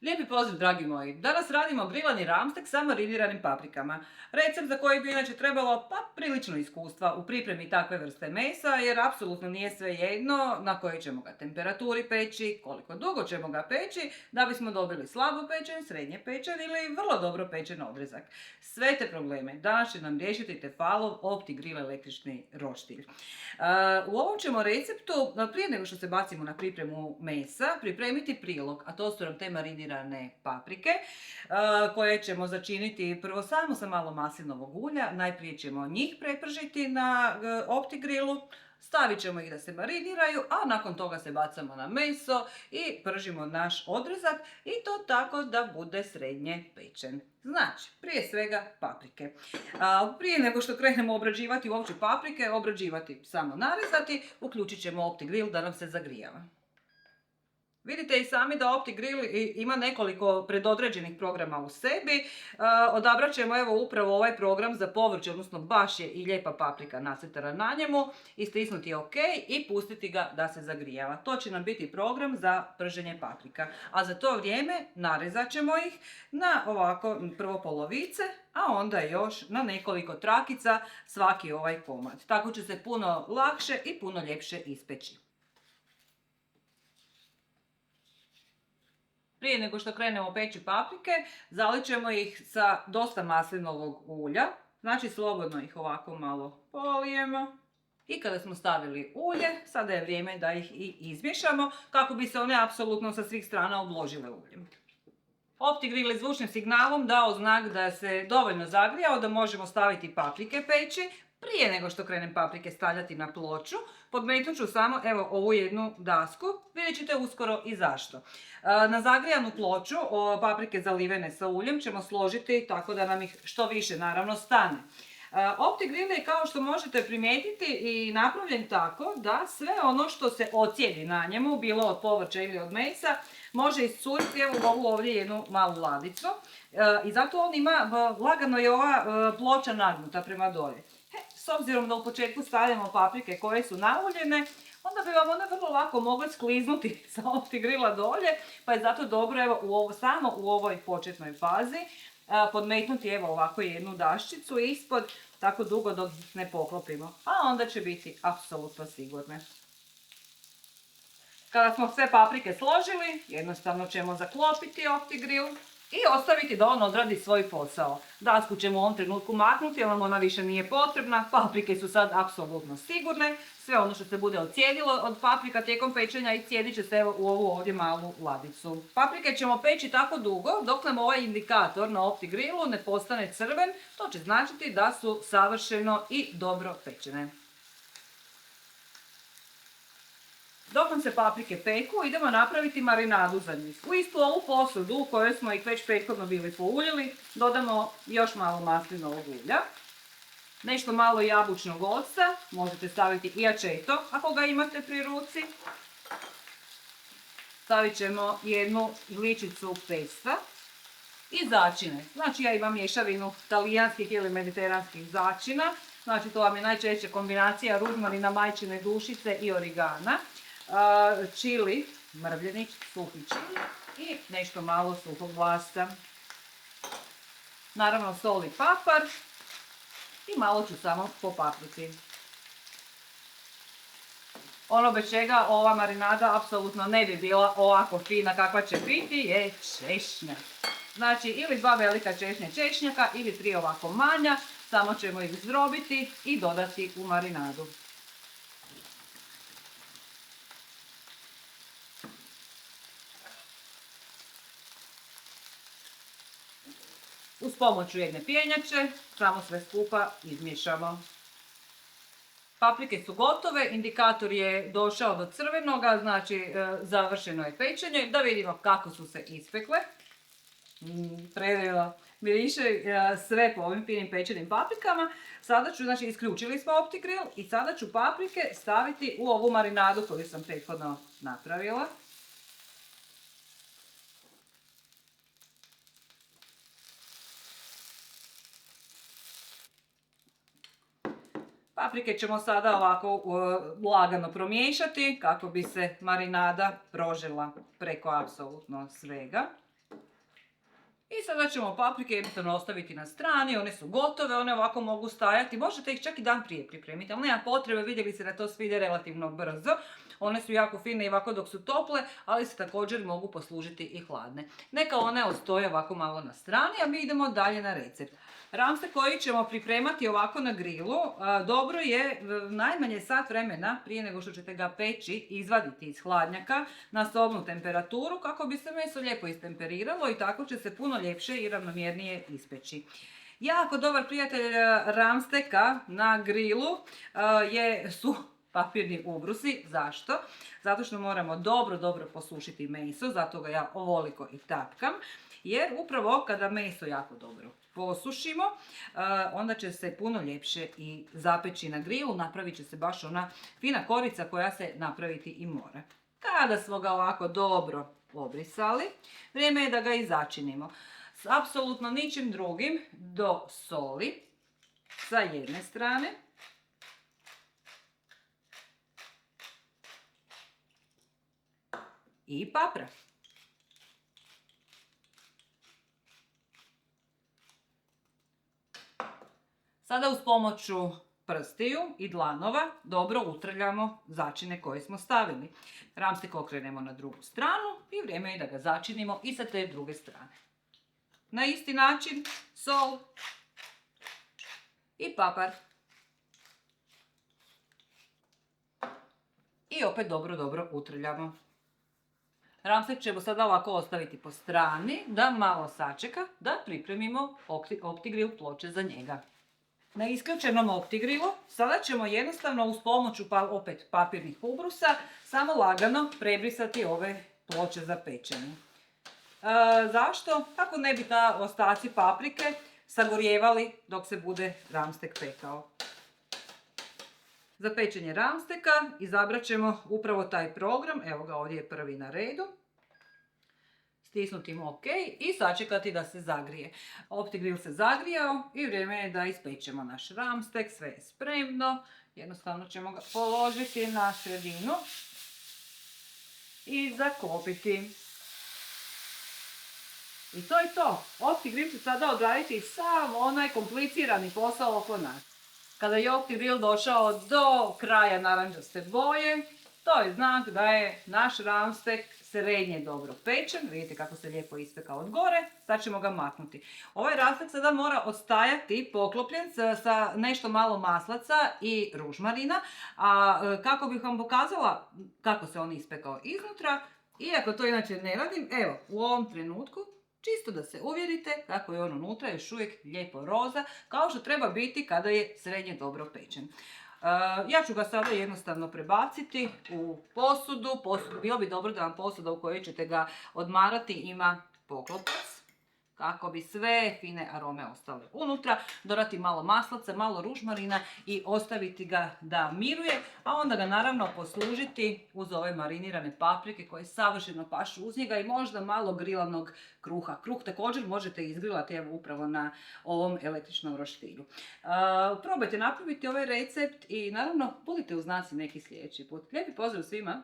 Lijepi pozdrav, dragi moji. Danas radimo grilani ramstek sa mariniranim paprikama. Recept za koji bi inače trebalo prilično iskustva u pripremi takve vrste mesa, jer apsolutno nije sve jedno na kojoj ćemo ga temperaturi peći, koliko dugo ćemo ga peći, da bismo dobili slabo pečen, srednje pečen ili vrlo dobro pečen odrezak. Sve te probleme danas će nam riješiti Tefalov OptiGrill električni roštilj. U ovom ćemo receptu, prije nego što se bacimo na pripremu mesa, pripremiti prilog, a to su nam te marinirane paprike, koje ćemo začiniti prvo samo sa malo maslinovog ulja. Najprije ćemo njih prepržiti na OptiGrillu, stavit ćemo ih da se mariniraju, a nakon toga se bacamo na meso i pržimo naš odrezak i to tako da bude srednje pečen. Znači, prije svega paprike. Prije nego što krenemo obrađivati uopće paprike, obrađivati samo narezati, uključit ćemo OptiGrill da nam se zagrijava. Vidite i sami da OptiGrill ima nekoliko predodređenih programa u sebi. Odabrat ćemo evo upravo ovaj program za povrće, odnosno baš je i lijepa paprika nacrtana na njemu. Istisnuti OK i pustiti ga da se zagrijava. To će nam biti program za prženje paprika. A za to vrijeme narezat ćemo ih na ovako prvo polovice, a onda još na nekoliko trakica svaki ovaj komad. Tako će se puno lakše i puno ljepše ispeći. Prije nego što krenemo peći paprike, zalit ćemo ih sa dosta maslinovog ulja. Znači slobodno ih ovako malo polijemo. I kada smo stavili ulje, sada je vrijeme da ih i izmiješamo kako bi se one apsolutno sa svih strana obložile uljem. OptiGrill je zvučnim signalom dao znak da se dovoljno zagrijao da možemo staviti paprike peći. Prije nego što krenem paprike stavljati na ploču, podmetnut ću samo evo ovu jednu dasku, vidjet ćete uskoro i zašto. Na zagrijanu ploču paprike zalivene sa uljem ćemo složiti tako da nam ih što više naravno stane. OptiGrill je, kao što možete primijetiti, i napravljen tako da sve ono što se ocijedi na njemu, bilo od povrća ili od mesa, može iscuriti evo u ovu ovdje jednu malu ladicu. I zato on ima, lagano je ova ploča nagnuta prema dolje. S obzirom da u početku stavljamo paprike koje su nauljene, onda bi vam one vrlo lako mogle skliznuti sa OptiGrilla dolje, pa je zato dobro evo samo u ovoj početnoj fazi podmetnuti evo ovako jednu daščicu ispod, tako dugo dok ih ne poklopimo, a onda će biti apsolutno sigurne. Kada smo sve paprike složili, jednostavno ćemo zaklopiti OptiGrill i ostaviti da on odradi svoj posao. Dasku ćemo u ovom trenutku maknuti jer nam ona više nije potrebna. Paprike su sad apsolutno sigurne. Sve ono što se bude ocijedilo od paprika tijekom pečenja i cijedit će se evo u ovu ovdje malu ladicu. Paprike ćemo peći tako dugo dok nam ovaj indikator na OptiGrillu ne postane crven. To će značiti da su savršeno i dobro pečene. Dok nam se paprike peku, idemo napraviti marinadu za njih. U istu ovu posudu u kojoj smo ih već prethodno bili pouljili, dodamo još malo maslinovog ulja, nešto malo jabučnog octa, možete staviti i aceto ako ga imate pri ruci. Stavit ćemo jednu žličicu pesta i začine. Znači ja imam mješavinu talijanskih ili mediteranskih začina, znači to vam je najčešće kombinacija ružmarina, majčine dušice i origana. Čili, mrvljenić, suhi čili i nešto malo suhog vlasta. Naravno sol i papar i malo ću samo popapriti. Ono bez čega ova marinada apsolutno ne bi bila ovako fina kakva će biti je češnja. Znači ili 2 velika češnja češnjaka ili 3 ovako manja, samo ćemo ih zdrobiti i dodati u marinadu. Uz pomoć jedne pjenjače samo sve skupa izmiješamo. Paprike su gotove, indikator je došao do crvenoga, znači završeno je pečenje. Da vidimo kako su se ispekle. Predivno miriše sve po ovim finim pečenim paprikama. Sada ću, znači isključili smo OptiGrill i sada ću paprike staviti u ovu marinadu koju sam prethodno napravila. Paprike ćemo sada ovako lagano promiješati kako bi se marinada prožela preko apsolutno svega. I sada ćemo paprike jednostavno ostaviti na strani, one su gotove, one ovako mogu stajati, možete ih čak i dan prije pripremiti, ali nema potrebe, vidjeli ste da to sve ide relativno brzo. One su jako fine i ovako dok su tople, ali se također mogu poslužiti i hladne. Neka one ostoje ovako malo na strani, a mi idemo dalje na recept. Ramstek koji ćemo pripremati ovako na grilu, dobro je najmanje sat vremena prije nego što ćete ga peći izvaditi iz hladnjaka na sobnu temperaturu kako bi se meso lijepo istemperiralo i tako će se puno ljepše i ravnomjernije ispeći. Jako dobar prijatelj ramsteka na grilu su papirni ubrusi. Zašto? Zato što moramo dobro posušiti meso, zato ga ja ovoliko i tapkam. Jer upravo kada meso jako dobro posušimo, onda će se puno ljepše i zapeći na grilu, napravit će se baš ona fina korica koja se napraviti i mora. Kada smo ga ovako dobro obrisali, vrijeme je da ga i začinimo. S apsolutno ničim drugim do soli sa jedne strane. I papra. Sada uz pomoću prstiju i dlanova dobro utrljamo začine koje smo stavili. Ramstek okrenemo na drugu stranu i vrijeme je da ga začinimo i sa te druge strane. Na isti način sol i papar. I opet dobro utrljamo. Ramstek ćemo sada ovako ostaviti po strani da malo sačeka da pripremimo OptiGrill ploče za njega. Na isključenom OptiGrillu sada ćemo jednostavno uz pomoć opet papirnih ubrusa samo lagano prebrisati ove ploče za pečenje. Zašto? Kako ne bi ta ostaci paprike sagorijevali dok se bude ramstek pekao. Za pečenje ramsteka izabrat ćemo upravo taj program, evo ga ovdje je prvi na redu. Stisnuti im OK i sačekati da se zagrije. OptiGrill se zagrijao i vrijeme je da ispečemo naš ramstek, sve je spremno. Jednostavno ćemo ga položiti na sredinu i zaklopiti. I to je to. OptiGrill će sada odraditi sav onaj komplicirani posao oko nas. Kada je OptiGrill došao do kraja narančaste boje, to je znak da je naš ramstek srednje dobro pečen. Vidite kako se lijepo ispekao od gore. Sad ćemo ga maknuti. Ovaj ramstek sada mora ostajati poklopljen sa nešto malo maslaca i ružmarina. A kako bih vam pokazala kako se on ispekao iznutra, iako to inače ne radim, evo u ovom trenutku, čisto da se uvjerite kako je on unutra još uvijek lijepo roza, kao što treba biti kada je srednje dobro pečen. Ja ću ga sada jednostavno prebaciti u posudu. Bilo bi dobro da vam posuda u kojoj ćete ga odmarati ima poklopac, kako bi sve fine arome ostale unutra. Dodati malo maslaca, malo ružmarina i ostaviti ga da miruje, a onda ga naravno poslužiti uz ove marinirane paprike koje savršeno pašu uz njega i možda malo grilanog kruha. Kruh također možete izgrilati evo upravo na ovom električnom roštilju. Probajte napraviti ovaj recept i naravno budite uz nas i neki sljedeći put. Lijepi pozdrav svima!